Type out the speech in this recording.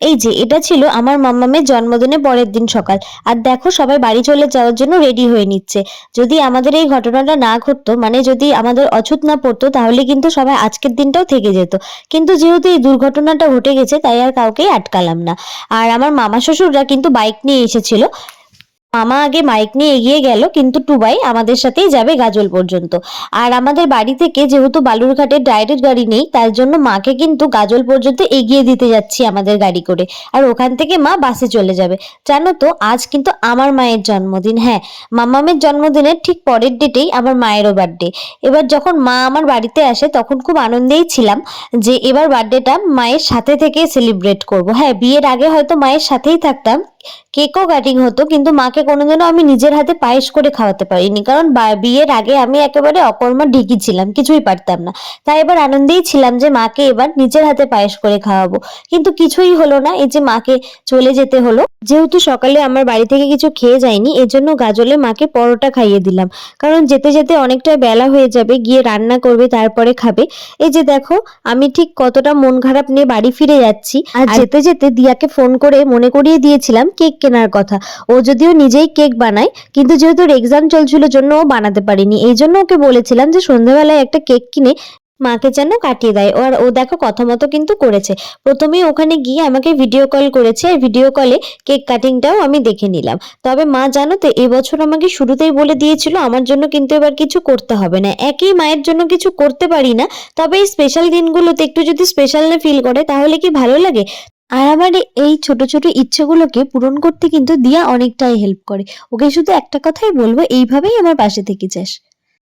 এই যে এটা ছিল আমার মাম্মামের জন্মদিনের পরের দিন সকাল। আর দেখো সবাই বাড়ি চলে যাওয়ার জন্য রেডি হয়ে নিচ্ছে। যদি আমাদের এই ঘটনাটা না ঘটতো, মানে যদি আমাদের অছুত না পড়তো, তাহলে কিন্তু সবাই আজকের দিনটাও থেকে যেত। কিন্তু যেহেতু এই দুর্ঘটনাটা ঘটে গেছে, তাই আর কাউকেই আটকালাম না। আর আমার মামা শ্বশুররা কিন্তু বাইক নিয়ে এসেছিল। মামা আগে বাইক নিয়ে এগিয়ে গেল, কিন্তু টুবাই আমাদের সাথেই যাবে গাজল পর্যন্ত। আর আমাদের বাড়ি থেকে যেহেতু বালুরঘাটের ডাইরেক্ট গাড়ি নেই, তার জন্য মাকে কিন্তু গাজল পর্যন্ত এগিয়ে দিতে যাচ্ছি আমাদের গাড়ি করে। আর ওখান থেকে মা বাসে চলে যাবে। জানো তো, আজ কিন্তু আমার মায়ের জন্মদিন। হ্যাঁ, মামামের জন্মদিনের ঠিক পরের ডেটেই আমার মায়েরও বার্থডে। এবার যখন মা আমার বাড়িতে আসে, তখন খুব আনন্দেই ছিলাম যে এবার বার্থডেটা মায়ের সাথে থেকে সেলিব্রেট করব। হ্যাঁ, বিয়ের আগে হয়তো মায়ের সাথেই থাকতাম, কেকও কাটিং হতো, কিন্তু মাকে কোনোদিনও আমি নিজের হাতে পায়েস করে খাওয়াতে পারিনি, কারণ বিয়ের আগে আমি একেবারে অকর্মা ঢিকি ছিলাম, কিছুই পারতাম না। তাই এবার আনন্দেই ছিলাম যে মাকে এবার নিজের হাতে পায়েস করে খাওয়াবো। কিন্তু কিছুই হলো না, এই যে মাকে চলে যেতে হলো। যেহেতু সকালে আমার বাড়ি থেকে কিছু খেয়ে যায়নি, এজন্য গাজলে মাকে পরোটা খাইয়ে দিলাম, কারণ যেতে যেতে অনেকটা বেলা হয়ে যাবে, গিয়ে রান্না করবে তারপরে খাবে। এই যে দেখো, আমি ঠিক কতটা মন খারাপ নিয়ে বাড়ি ফিরে যাচ্ছি। আর যেতে যেতে দিয়াকে ফোন করে মনে করিয়ে দিয়েছিলাম কেক কেনার কথা। ও যদিও নিজেই কেক বানায়, কিন্তু যেহেতু ওর এক্সাম চলছিল জন্য ও বানাতে পারিনি, এই জন্য ওকে বলেছিলাম যে সন্ধ্যাবেলায় একটা কেক কিনে মাকে যেন কাটিয়ে দেয়। আর ও দেখো কথা মতো কিন্তু করেছে। প্রথমেই ওখানে গিয়ে আমাকে ভিডিও কল করেছে, আর ভিডিও কলে কেক কাটিংটাও আমি দেখে নিলাম। তবে মা জানো তো, এবছর আমাকে শুরুতেই বলে দিয়েছিল আমার জন্য কিন্তু এবার কিছু করতে হবে না। একই মায়ের জন্য কিছু করতে পারি না, তবে এই স্পেশাল দিনগুলোতে একটু যদি স্পেশাল না ফিল করে, তাহলে কি ভালো লাগে? আর আমার এই ছোট ছোট ইচ্ছেগুলোকে পূরণ করতে কিন্তু দিয়া অনেকটাই হেল্প করে। ওকে শুধু একটা কথাই বলবো, এইভাবেই আমার পাশে থেকে যাস।